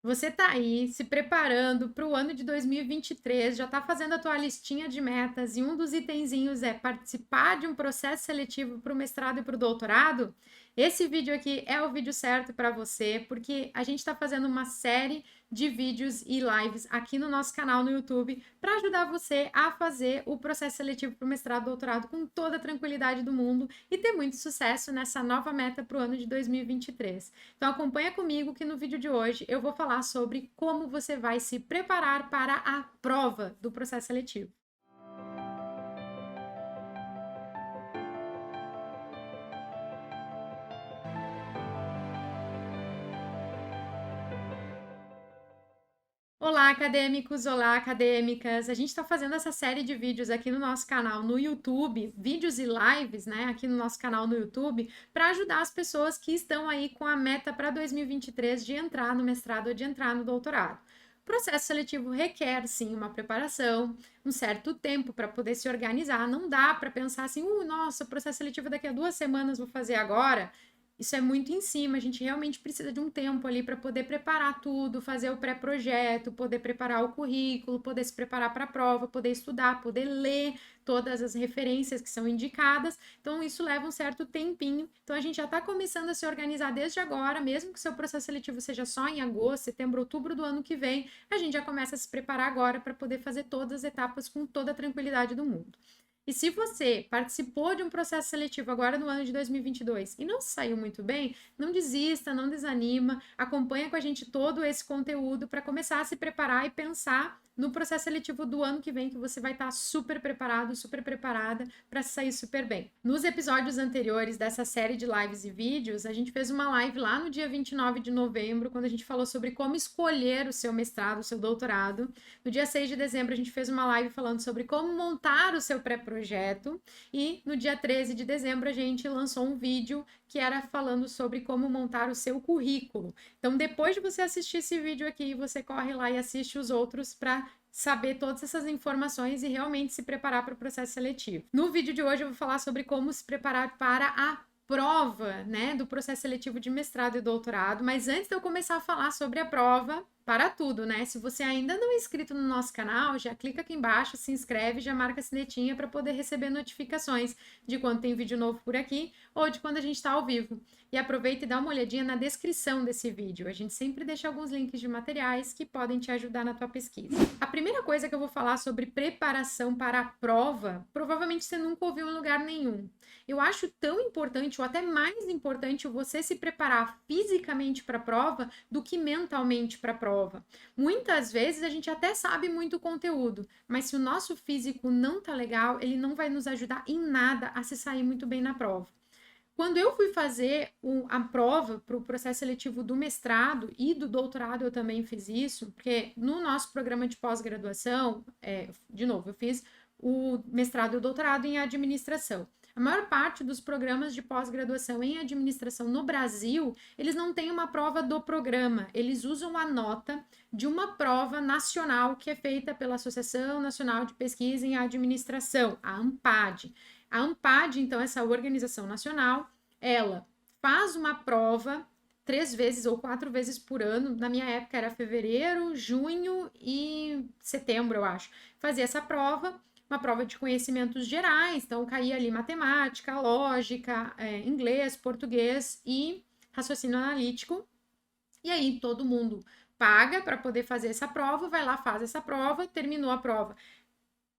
Você tá aí se preparando para o ano de 2023, já tá fazendo a tua listinha de metas e um dos itenzinhos é participar de um processo seletivo para o mestrado e para o doutorado? Esse vídeo aqui é o vídeo certo para você, porque a gente está fazendo uma série de vídeos e lives aqui no nosso canal no YouTube para ajudar você a fazer o processo seletivo para o mestrado e doutorado com toda a tranquilidade do mundo e ter muito sucesso nessa nova meta para o ano de 2023. Então acompanha comigo que no vídeo de hoje eu vou falar sobre como você vai se preparar para a prova do processo seletivo. Olá, acadêmicos! Olá, acadêmicas! A gente está fazendo essa série de vídeos aqui no nosso canal no YouTube, vídeos e lives, né, aqui no nosso canal no YouTube, para ajudar as pessoas que estão aí com a meta para 2023 de entrar no mestrado ou de entrar no doutorado. O processo seletivo requer, sim, uma preparação, um certo tempo para poder se organizar. Não dá para pensar assim, nossa, o processo seletivo daqui a 2 semanas vou fazer agora. Isso é muito em cima, a gente realmente precisa de um tempo ali para poder preparar tudo, fazer o pré-projeto, poder preparar o currículo, poder se preparar para a prova, poder estudar, poder ler todas as referências que são indicadas. Então, isso leva um certo tempinho. Então, a gente já está começando a se organizar desde agora, mesmo que o seu processo seletivo seja só em agosto, setembro, outubro do ano que vem, a gente já começa a se preparar agora para poder fazer todas as etapas com toda a tranquilidade do mundo. E se você participou de um processo seletivo agora no ano de 2022 e não saiu muito bem, não desista, não desanima, acompanha com a gente todo esse conteúdo para começar a se preparar e pensar no processo seletivo do ano que vem, que você vai estar super preparado, super preparada para sair super bem. Nos episódios anteriores dessa série de lives e vídeos, a gente fez uma live lá no dia 29 de novembro, quando a gente falou sobre como escolher o seu mestrado, o seu doutorado. No dia 6 de dezembro, a gente fez uma live falando sobre como montar o seu pré-projeto. E no dia 13 de dezembro, a gente lançou um vídeo que era falando sobre como montar o seu currículo. Então, depois de você assistir esse vídeo aqui, você corre lá e assiste os outros para saber todas essas informações e realmente se preparar para o processo seletivo. No vídeo de hoje eu vou falar sobre como se preparar para a prova, né, do processo seletivo de mestrado e doutorado, mas antes de eu começar a falar sobre a prova, para tudo, né? Se você ainda não é inscrito no nosso canal, já clica aqui embaixo, se inscreve, já marca a sinetinha para poder receber notificações de quando tem vídeo novo por aqui ou de quando a gente está ao vivo. E aproveita e dá uma olhadinha na descrição desse vídeo. A gente sempre deixa alguns links de materiais que podem te ajudar na tua pesquisa. A primeira coisa que eu vou falar sobre preparação para a prova, provavelmente você nunca ouviu em lugar nenhum. Eu acho tão importante, ou até mais importante, você se preparar fisicamente para a prova do que mentalmente para a prova. Muitas vezes a gente até sabe muito conteúdo, mas se o nosso físico não tá legal, ele não vai nos ajudar em nada a se sair muito bem na prova. Quando eu fui fazer a prova para o processo seletivo do mestrado e do doutorado, eu também fiz isso, porque no nosso programa de pós-graduação, de novo, eu fiz o mestrado e o doutorado em administração. A maior parte dos programas de pós-graduação em administração no Brasil, eles não têm uma prova do programa, eles usam a nota de uma prova nacional que é feita pela Associação Nacional de Pesquisa em Administração, a ANPAD. A ANPAD, então, essa organização nacional, ela faz uma prova 3 vezes ou 4 vezes por ano. Na minha época era fevereiro, junho e setembro, eu acho. Fazia essa prova, uma prova de conhecimentos gerais, então caía ali matemática, lógica, inglês, português e raciocínio analítico. E aí todo mundo paga para poder fazer essa prova, vai lá, faz essa prova, terminou a prova.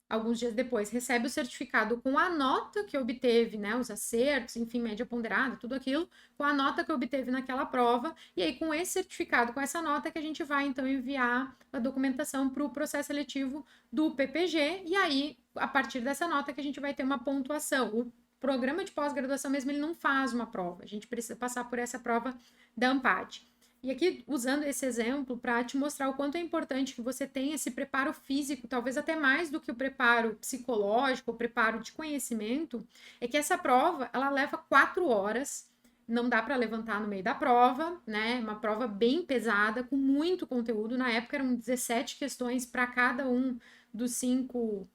Alguns dias depois, recebe o certificado com a nota que obteve, né, os acertos, enfim, média ponderada, tudo aquilo, com a nota que obteve naquela prova, e aí com esse certificado, com essa nota que a gente vai, então, enviar a documentação para o processo seletivo do PPG, e aí, a partir dessa nota que a gente vai ter uma pontuação. O programa de pós-graduação mesmo, ele não faz uma prova, a gente precisa passar por essa prova da ANPAD. E aqui, usando esse exemplo para te mostrar o quanto é importante que você tenha esse preparo físico, talvez até mais do que o preparo psicológico, o preparo de conhecimento, é que essa prova, ela leva 4 horas, não dá para levantar no meio da prova, né? Uma prova bem pesada, com muito conteúdo. Na época eram 17 questões para cada um das 5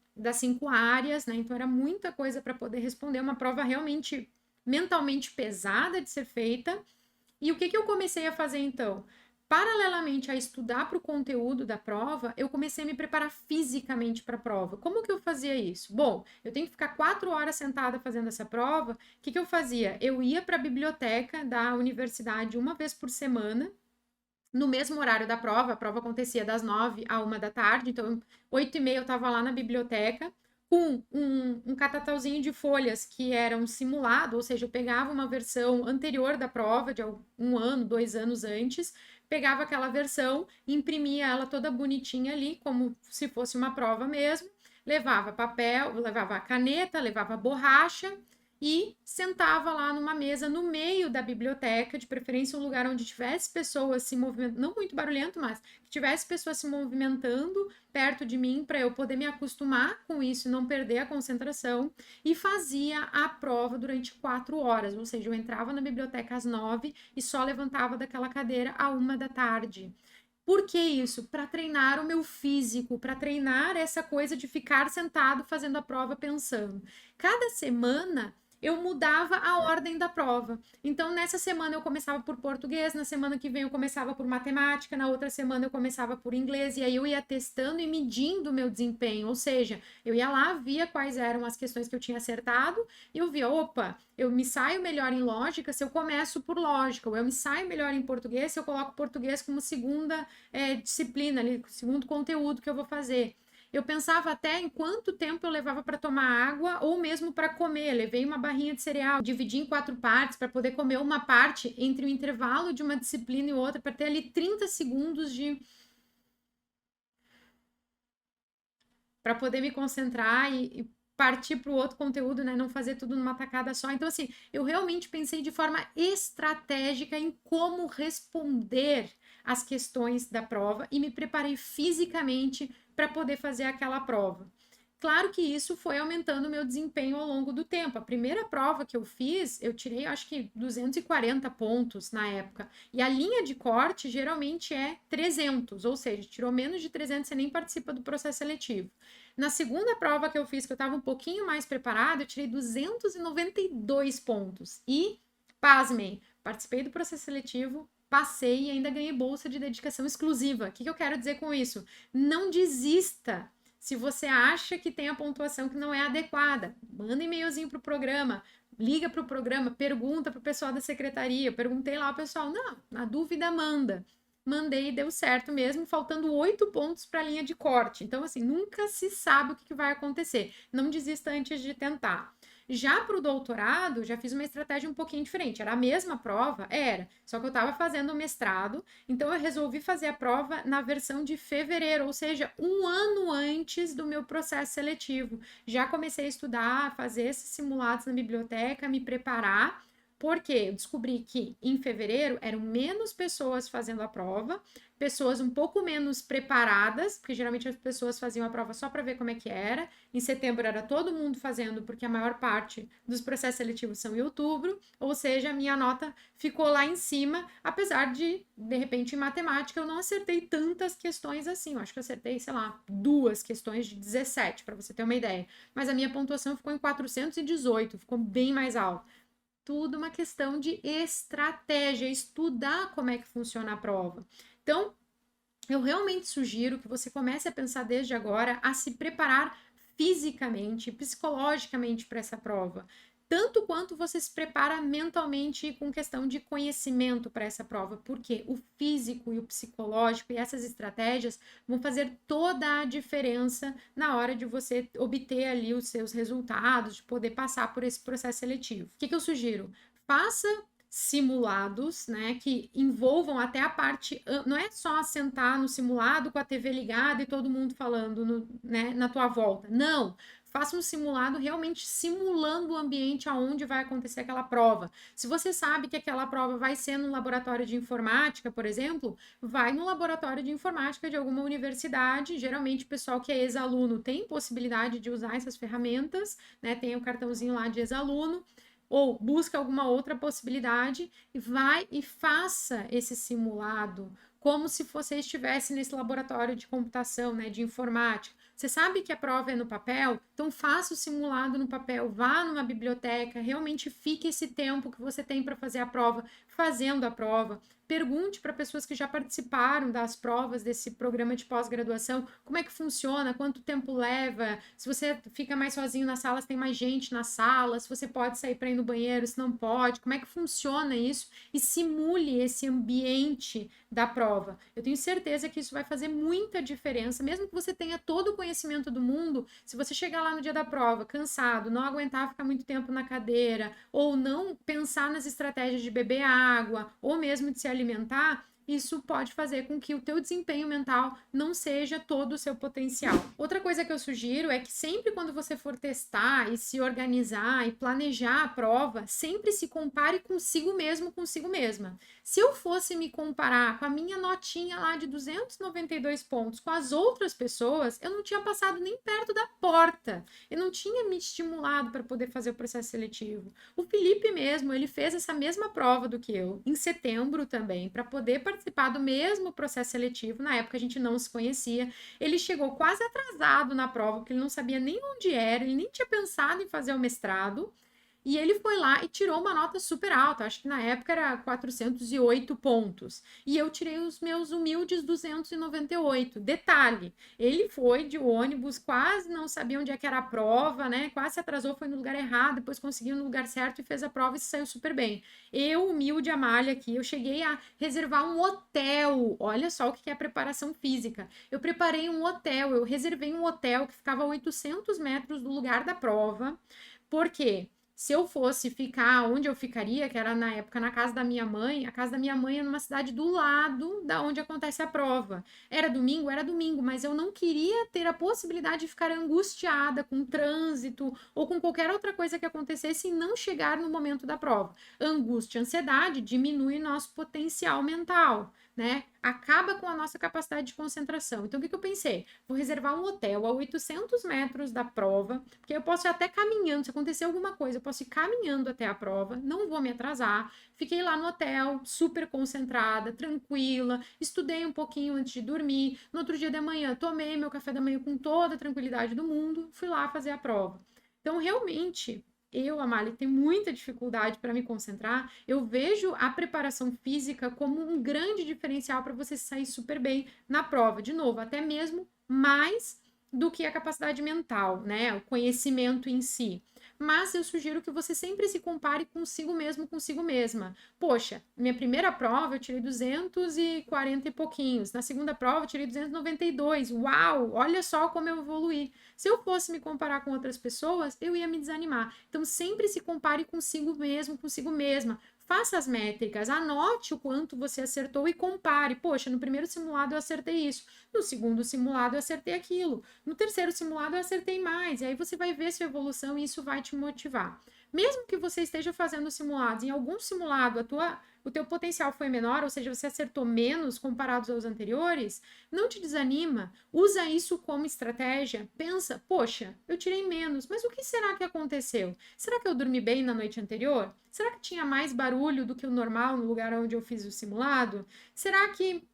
áreas, né? Então era muita coisa para poder responder, uma prova realmente mentalmente pesada de ser feita. E o que eu comecei a fazer então? Paralelamente a estudar para o conteúdo da prova, eu comecei a me preparar fisicamente para a prova. Como que eu fazia isso? Bom, eu tenho que ficar 4 horas sentada fazendo essa prova. O que que eu fazia? Eu ia para a biblioteca da universidade uma vez por semana, no mesmo horário da prova. A prova acontecia das 9 à 1 da tarde, então 8h30 eu estava lá na biblioteca com um catatauzinho de folhas que era um simulado, ou seja, eu pegava uma versão anterior da prova, de 1 ano, 2 anos antes, pegava aquela versão, imprimia ela toda bonitinha ali, como se fosse uma prova mesmo, levava papel, levava caneta, levava borracha e sentava lá numa mesa no meio da biblioteca, de preferência um lugar onde tivesse pessoas se movimentando, não muito barulhento, mas que tivesse pessoas se movimentando perto de mim para eu poder me acostumar com isso e não perder a concentração, e fazia a prova durante 4 horas, ou seja, eu entrava na biblioteca às 9 e só levantava daquela cadeira à 1 da tarde. Por que isso? Para treinar o meu físico, para treinar essa coisa de ficar sentado fazendo a prova pensando. Cada semana eu mudava a ordem da prova. Então, nessa semana eu começava por português, na semana que vem eu começava por matemática, na outra semana eu começava por inglês, e aí eu ia testando e medindo o meu desempenho. Ou seja, eu ia lá, via quais eram as questões que eu tinha acertado, e eu via, opa, eu me saio melhor em lógica se eu começo por lógica, ou eu me saio melhor em português se eu coloco português como segunda disciplina, ali, segundo conteúdo que eu vou fazer. Eu pensava até em quanto tempo eu levava para tomar água ou mesmo para comer. Levei uma barrinha de cereal, dividi em 4 partes para poder comer uma parte entre o intervalo de uma disciplina e outra, para ter ali 30 segundos para poder me concentrar e partir para o outro conteúdo, né? Não fazer tudo numa tacada só. Então, assim, eu realmente pensei de forma estratégica em como responder as questões da prova e me preparei fisicamente para poder fazer aquela prova. Claro que isso foi aumentando o meu desempenho ao longo do tempo. A primeira prova que eu fiz, eu tirei acho que 240 pontos na época. E a linha de corte geralmente é 300, ou seja, tirou menos de 300, você nem participa do processo seletivo. Na segunda prova que eu fiz, que eu estava um pouquinho mais preparada, eu tirei 292 pontos. E, pasmem, participei do processo seletivo, passei e ainda ganhei bolsa de dedicação exclusiva. O que eu quero dizer com isso? Não desista. Se você acha que tem a pontuação que não é adequada, manda e-mailzinho para o programa, liga para o programa, pergunta para o pessoal da secretaria. Eu perguntei lá ao pessoal, não, na dúvida manda. Mandei e deu certo mesmo, faltando 8 pontos para a linha de corte. Então, assim, nunca se sabe o que vai acontecer. Não desista antes de tentar. Já para o doutorado, já fiz uma estratégia um pouquinho diferente. Era a mesma prova? Era. Só que eu estava fazendo o mestrado, então eu resolvi fazer a prova na versão de fevereiro, ou seja, 1 ano antes do meu processo seletivo. Já comecei a estudar, a fazer esses simulados na biblioteca, me preparar, porque eu descobri que em fevereiro eram menos pessoas fazendo a prova, pessoas um pouco menos preparadas, porque geralmente as pessoas faziam a prova só para ver como é que era. Em setembro era todo mundo fazendo, porque a maior parte dos processos seletivos são em outubro, ou seja, a minha nota ficou lá em cima, apesar de repente, em matemática eu não acertei tantas questões assim. Eu acho que eu acertei, sei lá, 2 questões de 17, para você ter uma ideia. Mas a minha pontuação ficou em 418, ficou bem mais alta. Tudo uma questão de estratégia, estudar como é que funciona a prova. Então, eu realmente sugiro que você comece a pensar desde agora a se preparar fisicamente, psicologicamente para essa prova. Tanto quanto você se prepara mentalmente com questão de conhecimento para essa prova, porque o físico e o psicológico e essas estratégias vão fazer toda a diferença na hora de você obter ali os seus resultados, de poder passar por esse processo seletivo. O que eu sugiro? Faça simulados, né, que envolvam até a parte, não é só sentar no simulado com a TV ligada e todo mundo falando né, na tua volta, não, faça um simulado realmente simulando o ambiente aonde vai acontecer aquela prova. Se você sabe que aquela prova vai ser no laboratório de informática, por exemplo, vai no laboratório de informática de alguma universidade, geralmente o pessoal que é ex-aluno tem possibilidade de usar essas ferramentas, né, tem o cartãozinho lá de ex-aluno, ou busca alguma outra possibilidade e vai e faça esse simulado como se você estivesse nesse laboratório de computação, né, de informática. Você sabe que a prova é no papel? Então faça o simulado no papel, vá numa biblioteca, realmente fique esse tempo que você tem para fazer a prova fazendo a prova. Pergunte para pessoas que já participaram das provas desse programa de pós-graduação, como é que funciona, quanto tempo leva, se você fica mais sozinho na sala, se tem mais gente na sala, se você pode sair para ir no banheiro, se não pode, como é que funciona isso, e simule esse ambiente da prova. Eu tenho certeza que isso vai fazer muita diferença, mesmo que você tenha todo o conhecimento do mundo, se você chegar lá no dia da prova cansado, não aguentar ficar muito tempo na cadeira, ou não pensar nas estratégias de beber água, ou mesmo de se alimentar, isso pode fazer com que o teu desempenho mental não seja todo o seu potencial. Outra coisa que eu sugiro é que sempre quando você for testar e se organizar e planejar a prova, sempre se compare consigo mesmo, consigo mesma. Se eu fosse me comparar com a minha notinha lá de 292 pontos com as outras pessoas, eu não tinha passado nem perto da porta. Eu não tinha me estimulado para poder fazer o processo seletivo. O Felipe mesmo, ele fez essa mesma prova do que eu, em setembro também, para poder participar do mesmo processo seletivo. Na época a gente não se conhecia. Ele chegou quase atrasado na prova, porque ele não sabia nem onde era, ele nem tinha pensado em fazer o mestrado. E ele foi lá e tirou uma nota super alta, acho que na época era 408 pontos. E eu tirei os meus humildes 298. Detalhe, ele foi de ônibus, quase não sabia onde é que era a prova, né? Quase se atrasou, foi no lugar errado, depois conseguiu no lugar certo e fez a prova e saiu super bem. Eu, humilde Amália aqui, eu cheguei a reservar um hotel. Olha só o que é a preparação física. Eu preparei um hotel, eu reservei um hotel que ficava a 800 metros do lugar da prova. Por quê? Se eu fosse ficar onde eu ficaria, que era na época na casa da minha mãe, a casa da minha mãe é numa cidade do lado da onde acontece a prova. Era domingo, mas eu não queria ter a possibilidade de ficar angustiada com trânsito ou com qualquer outra coisa que acontecesse e não chegar no momento da prova. Angústia, ansiedade diminui nosso potencial mental, né? Acaba com a nossa capacidade de concentração. Então, o que eu pensei? Vou reservar um hotel a 800 metros da prova, porque eu posso ir até caminhando, se acontecer alguma coisa, eu posso ir caminhando até a prova, não vou me atrasar. Fiquei lá no hotel, super concentrada, tranquila, estudei um pouquinho antes de dormir. No outro dia de manhã, tomei meu café da manhã com toda a tranquilidade do mundo, fui lá fazer a prova. Então, realmente, eu, Amália, que tenho muita dificuldade para me concentrar, eu vejo a preparação física como um grande diferencial para você sair super bem na prova. De novo, até mesmo mais do que a capacidade mental, né? O conhecimento em si. Mas eu sugiro que você sempre se compare consigo mesmo, consigo mesma. Poxa, minha primeira prova eu tirei 240 e pouquinhos. Na segunda prova eu tirei 292. Uau, olha só como eu evoluí. Se eu fosse me comparar com outras pessoas, eu ia me desanimar. Então sempre se compare consigo mesmo, consigo mesma. Faça as métricas, anote o quanto você acertou e compare. Poxa, no primeiro simulado eu acertei isso, no segundo simulado eu acertei aquilo, no terceiro simulado eu acertei mais. E aí você vai ver sua evolução e isso vai te motivar. Mesmo que você esteja fazendo simulados, em algum simulado o teu potencial foi menor, ou seja, você acertou menos comparados aos anteriores, não te desanima, usa isso como estratégia, pensa, poxa, eu tirei menos, mas o que será que aconteceu? Será que eu dormi bem na noite anterior? Será que tinha mais barulho do que o normal no lugar onde eu fiz o simulado? Será que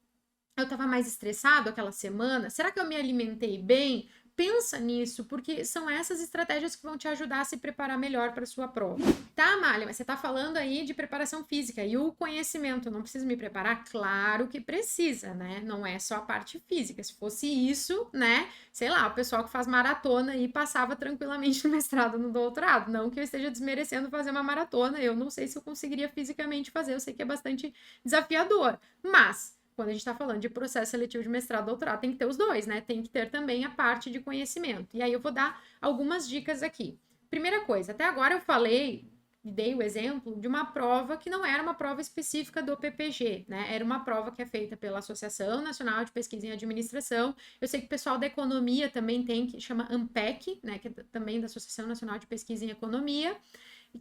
eu estava mais estressado aquela semana? Será que eu me alimentei bem? Pensa nisso, porque são essas estratégias que vão te ajudar a se preparar melhor para a sua prova. Tá, Amália, mas você tá falando aí de preparação física e o conhecimento, não precisa me preparar? Claro que precisa, né? Não é só a parte física. Se fosse isso, né? Sei lá, o pessoal que faz maratona aí passava tranquilamente no mestrado, no doutorado. Não que eu esteja desmerecendo fazer uma maratona, eu não sei se eu conseguiria fisicamente fazer, eu sei que é bastante desafiador, mas quando a gente está falando de processo seletivo de mestrado, doutorado, tem que ter os dois, né? Tem que ter também a parte de conhecimento. E aí eu vou dar algumas dicas aqui. Primeira coisa, até agora eu falei e dei o exemplo de uma prova que não era uma prova específica do PPG, né? Era uma prova que é feita pela Associação Nacional de Pesquisa em Administração. Eu sei que o pessoal da economia também tem, que chama ANPEC, né? Que é também da Associação Nacional de Pesquisa em Economia,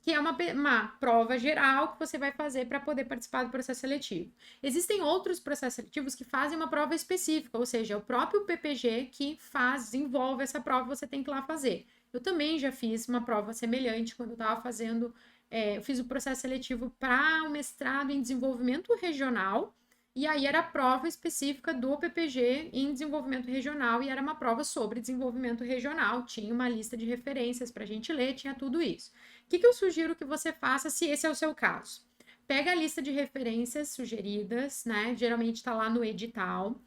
que é uma prova geral que você vai fazer para poder participar do processo seletivo. Existem outros processos seletivos que fazem uma prova específica, ou seja, é o próprio PPG que desenvolve essa prova, você tem que ir lá fazer. Eu também já fiz uma prova semelhante quando eu estava fazendo, eu fiz o processo seletivo para o mestrado em desenvolvimento regional, e aí era a prova específica do PPG em desenvolvimento regional, e era uma prova sobre desenvolvimento regional, tinha uma lista de referências para a gente ler, tinha tudo isso. O que eu sugiro que você faça se esse é o seu caso? pega a lista de referências sugeridas, né? Geralmente está lá no edital.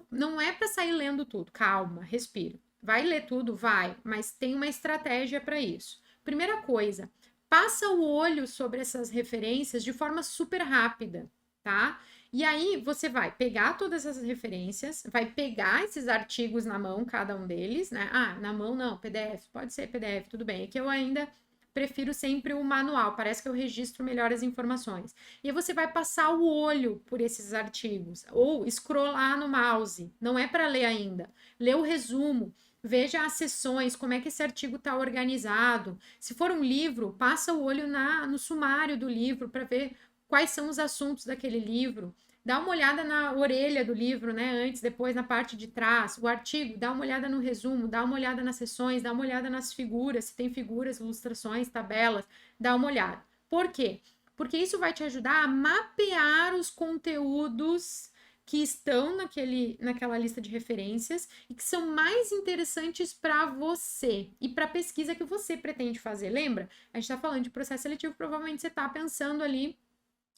Não é para sair lendo tudo, calma, respira. Vai ler tudo? Vai, mas tem uma estratégia para isso. Primeira coisa, passa o olho sobre essas referências de forma super rápida, tá? E aí você vai pegar todas essas referências, vai pegar esses artigos na mão, cada um deles, né? Ah, na mão não, PDF, pode ser PDF, tudo bem. É que eu ainda prefiro sempre o manual, parece que eu registro melhor as informações. E aí você vai passar o olho por esses artigos, ou scrollar no mouse, não é para ler ainda. Lê o resumo, veja as seções, como é que esse artigo está organizado. Se for um livro, passa o olho no sumário do livro para ver quais são os assuntos daquele livro. Dá uma olhada na orelha do livro, né? Antes, depois, na parte de trás. O artigo, dá uma olhada no resumo, dá uma olhada nas seções, dá uma olhada nas figuras, se tem figuras, ilustrações, tabelas, dá uma olhada. Por quê? Porque isso vai te ajudar a mapear os conteúdos que estão naquela lista de referências e que são mais interessantes para você e para a pesquisa que você pretende fazer. Lembra? A gente está falando de processo seletivo, provavelmente você está pensando ali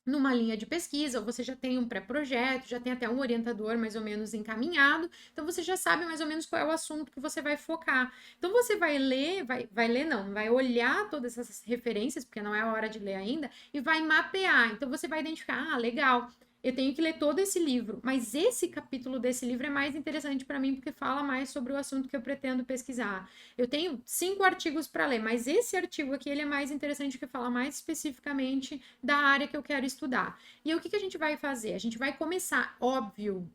numa linha de pesquisa, ou você já tem um pré-projeto, já tem até um orientador mais ou menos encaminhado, então você já sabe mais ou menos qual é o assunto que você vai focar. Então você vai ler, vai ler não, vai olhar todas essas referências, porque não é a hora de ler ainda, e vai mapear. Então você vai identificar, ah, legal, eu tenho que ler todo esse livro, mas esse capítulo desse livro é mais interessante para mim porque fala mais sobre o assunto que eu pretendo pesquisar. Eu tenho 5 artigos para ler, mas esse artigo aqui ele é mais interessante porque fala mais especificamente da área que eu quero estudar. E o que a gente vai fazer? A gente vai começar, óbvio,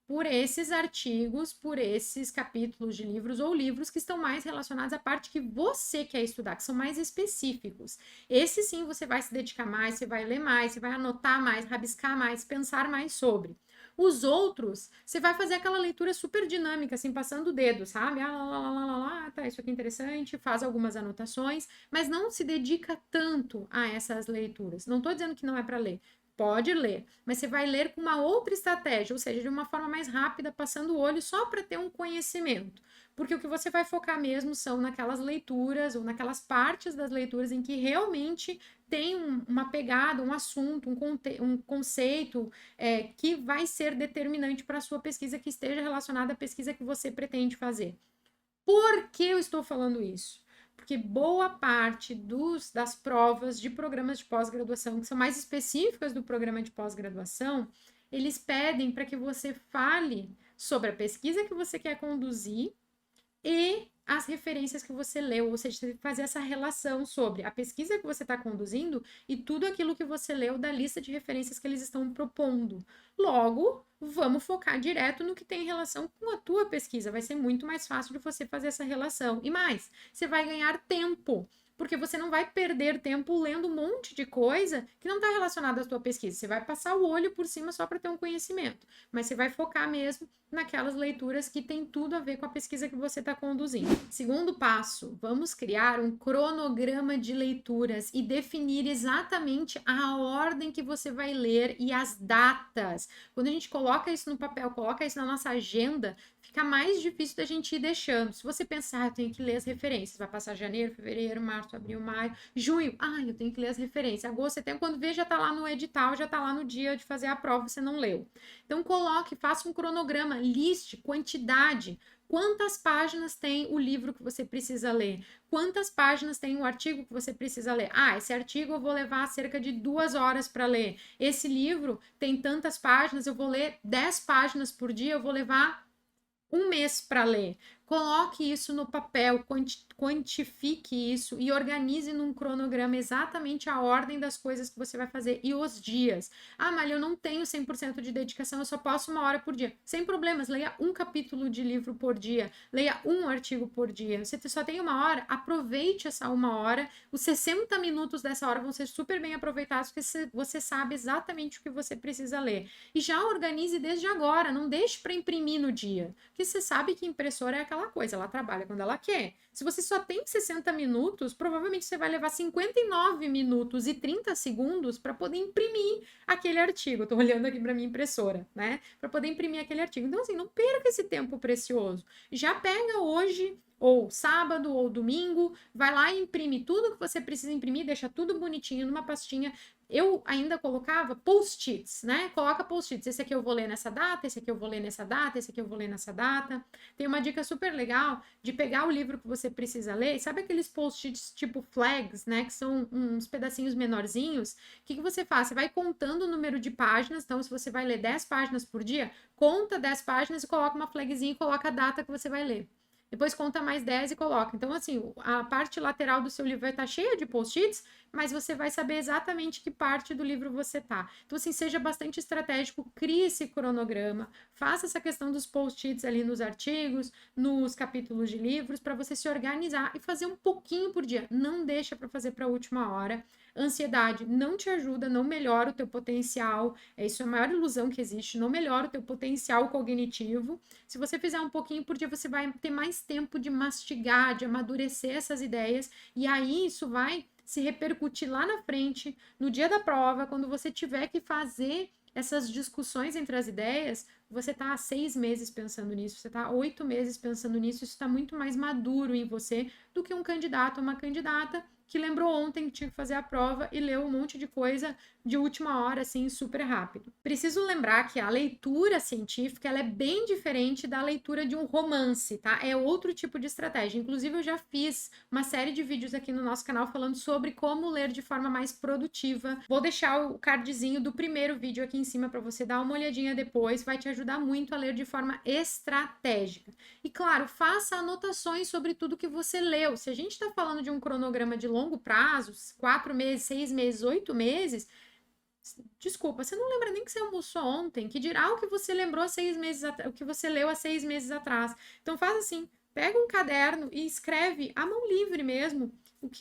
por esses artigos, por esses capítulos de livros ou livros que estão mais relacionados à parte que você quer estudar, que são mais específicos. Esse sim você vai se dedicar mais, você vai ler mais, você vai anotar mais, rabiscar mais, pensar mais sobre. Os outros, você vai fazer aquela leitura super dinâmica, assim, passando o dedo, sabe? Ah, lá, tá, isso aqui é interessante, faz algumas anotações, mas não se dedica tanto a essas leituras. Não estou dizendo que não é para ler. Pode ler, mas você vai ler com uma outra estratégia, ou seja, de uma forma mais rápida, passando o olho só para ter um conhecimento. Porque o que você vai focar mesmo são naquelas leituras ou naquelas partes das leituras em que realmente tem uma pegada, um assunto, um conceito que vai ser determinante para a sua pesquisa, que esteja relacionada à pesquisa que você pretende fazer. Por que eu estou falando isso? Porque boa parte das provas de programas de pós-graduação, que são mais específicas do programa de pós-graduação, eles pedem para que você fale sobre a pesquisa que você quer conduzir e as referências que você leu, ou seja, fazer essa relação sobre a pesquisa que você está conduzindo e tudo aquilo que você leu da lista de referências que eles estão propondo. Logo, vamos focar direto no que tem relação com a tua pesquisa. Vai ser muito mais fácil de você fazer essa relação. E mais, você vai ganhar tempo, porque você não vai perder tempo lendo um monte de coisa que não está relacionada à tua pesquisa. Você vai passar o olho por cima só para ter um conhecimento, mas você vai focar mesmo naquelas leituras que tem tudo a ver com a pesquisa que você está conduzindo. Segundo passo, vamos criar um cronograma de leituras e definir exatamente a ordem que você vai ler e as datas. Quando a gente coloca isso no papel, coloca isso na nossa agenda, fica mais difícil da gente ir deixando. Se você pensar, eu tenho que ler as referências, vai passar janeiro, fevereiro, março, abril, maio, junho, eu tenho que ler as referências, agosto, setembro, quando vê já tá lá no edital, já tá lá no dia de fazer a prova, você não leu. Então coloque, faça um cronograma, liste quantidade, quantas páginas tem o livro que você precisa ler, quantas páginas tem o artigo que você precisa ler. Esse artigo eu vou levar cerca de 2 horas para ler, esse livro tem tantas páginas, eu vou ler 10 páginas por dia, eu vou levar 1 mês para ler. Coloque isso no papel, quantifique isso e organize num cronograma exatamente a ordem das coisas que você vai fazer e os dias. Mas eu não tenho 100% de dedicação, eu só posso 1 hora por dia. Sem problemas, leia um capítulo de livro por dia, leia um artigo por dia. Você só tem 1 hora, aproveite essa 1 hora. Os 60 minutos dessa hora vão ser super bem aproveitados, porque você sabe exatamente o que você precisa ler. E já organize desde agora, não deixe para imprimir no dia. Porque você sabe que impressora é aquela coisa, ela trabalha quando ela quer. Se você só tem 60 minutos, provavelmente você vai levar 59 minutos e 30 segundos para poder imprimir aquele artigo. Eu tô olhando aqui para minha impressora, né? Para poder imprimir aquele artigo. Então, assim, não perca esse tempo precioso. Já pega hoje, ou sábado, ou domingo, vai lá e imprime tudo que você precisa imprimir, deixa tudo bonitinho numa pastinha, Eu ainda colocava post-its, né? Coloca post-its. Esse aqui eu vou ler nessa data, esse aqui eu vou ler nessa data, esse aqui eu vou ler nessa data. Tem uma dica super legal de pegar o livro que você precisa ler. Sabe aqueles post-its tipo flags, né? Que são uns pedacinhos menorzinhos. O que você faz? Você vai contando o número de páginas. Então, se você vai ler 10 páginas por dia, conta 10 páginas e coloca uma flagzinha e coloca a data que você vai ler. Depois conta mais 10 e coloca. Então, assim, a parte lateral do seu livro vai estar cheia de post-its, mas você vai saber exatamente que parte do livro você tá. Então, assim, seja bastante estratégico, crie esse cronograma, faça essa questão dos post-its ali nos artigos, nos capítulos de livros, para você se organizar e fazer um pouquinho por dia. Não deixa para fazer para a última hora. Ansiedade não te ajuda, não melhora o teu potencial. Isso é a maior ilusão que existe, não melhora o teu potencial cognitivo. Se você fizer um pouquinho por dia, você vai ter mais tempo de mastigar, de amadurecer essas ideias, e aí isso vai se repercutir lá na frente, no dia da prova, quando você tiver que fazer essas discussões entre as ideias, você está há 6 meses pensando nisso, você está há 8 meses pensando nisso, isso está muito mais maduro em você do que um candidato ou uma candidata que lembrou ontem que tinha que fazer a prova e leu um monte de coisa de última hora, assim, super rápido. Preciso lembrar que a leitura científica, ela é bem diferente da leitura de um romance, tá? É outro tipo de estratégia. Inclusive, eu já fiz uma série de vídeos aqui no nosso canal falando sobre como ler de forma mais produtiva. Vou deixar o cardzinho do primeiro vídeo aqui em cima para você dar uma olhadinha depois, vai te ajudar muito a ler de forma estratégica. E claro, faça anotações sobre tudo que você leu. Se a gente está falando de um cronograma de longo prazo, 4 meses, 6 meses, 8 meses, desculpa, você não lembra nem que você almoçou ontem, que dirá o que você lembrou há 6 meses, o que você leu há 6 meses atrás. Então faz assim, pega um caderno e escreve à mão livre mesmo,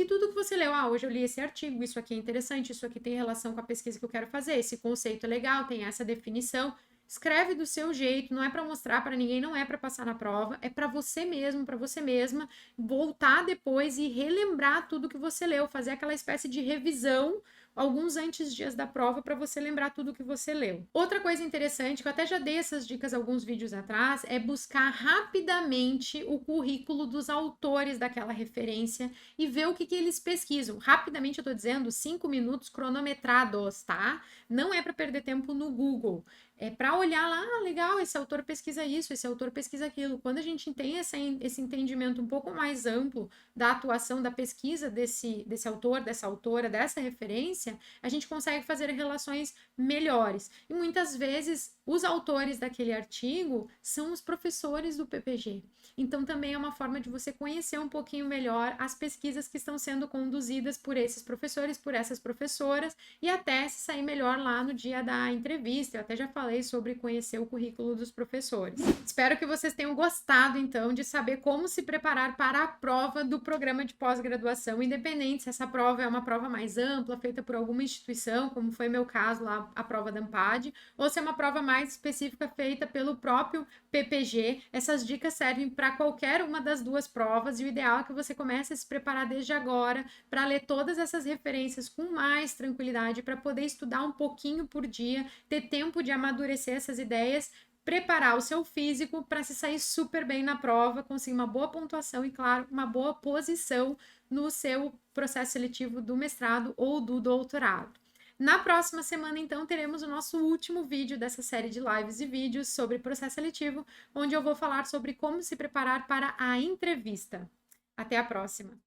tudo que você leu. Ah, hoje eu li esse artigo, isso aqui é interessante, isso aqui tem relação com a pesquisa que eu quero fazer, esse conceito é legal, tem essa definição. Escreve do seu jeito, não é para mostrar para ninguém, não é para passar na prova, é para você mesmo, para você mesma voltar depois e relembrar tudo que você leu, fazer aquela espécie de revisão alguns antes dias da prova para você lembrar tudo que você leu. Outra coisa interessante, que eu até já dei essas dicas alguns vídeos atrás, é buscar rapidamente o currículo dos autores daquela referência e ver o que eles pesquisam. Rapidamente eu tô dizendo 5 minutos cronometrados, tá? Não é para perder tempo no Google. É para olhar lá, ah, legal, esse autor pesquisa isso, esse autor pesquisa aquilo. Quando a gente tem esse entendimento um pouco mais amplo da atuação, da pesquisa desse autor, dessa autora, dessa referência, a gente consegue fazer relações melhores. E muitas vezes os autores daquele artigo são os professores do PPG. Então também é uma forma de você conhecer um pouquinho melhor as pesquisas que estão sendo conduzidas por esses professores, por essas professoras, e até se sair melhor lá no dia da entrevista. Eu até já falei sobre conhecer o currículo dos professores. Espero que vocês tenham gostado, então, de saber como se preparar para a prova do programa de pós-graduação, independente se essa prova é uma prova mais ampla, feita por alguma instituição, como foi meu caso lá, a prova da Ampad, ou se é uma prova mais específica feita pelo próprio PPG. Essas dicas servem para qualquer uma das duas provas, e o ideal é que você comece a se preparar desde agora para ler todas essas referências com mais tranquilidade, para poder estudar um pouquinho por dia, ter tempo de amadurecer essas ideias, preparar o seu físico para se sair super bem na prova, conseguir uma boa pontuação e, claro, uma boa posição no seu processo seletivo do mestrado ou do doutorado. Na próxima semana, então, teremos o nosso último vídeo dessa série de lives e vídeos sobre processo seletivo, onde eu vou falar sobre como se preparar para a entrevista. Até a próxima!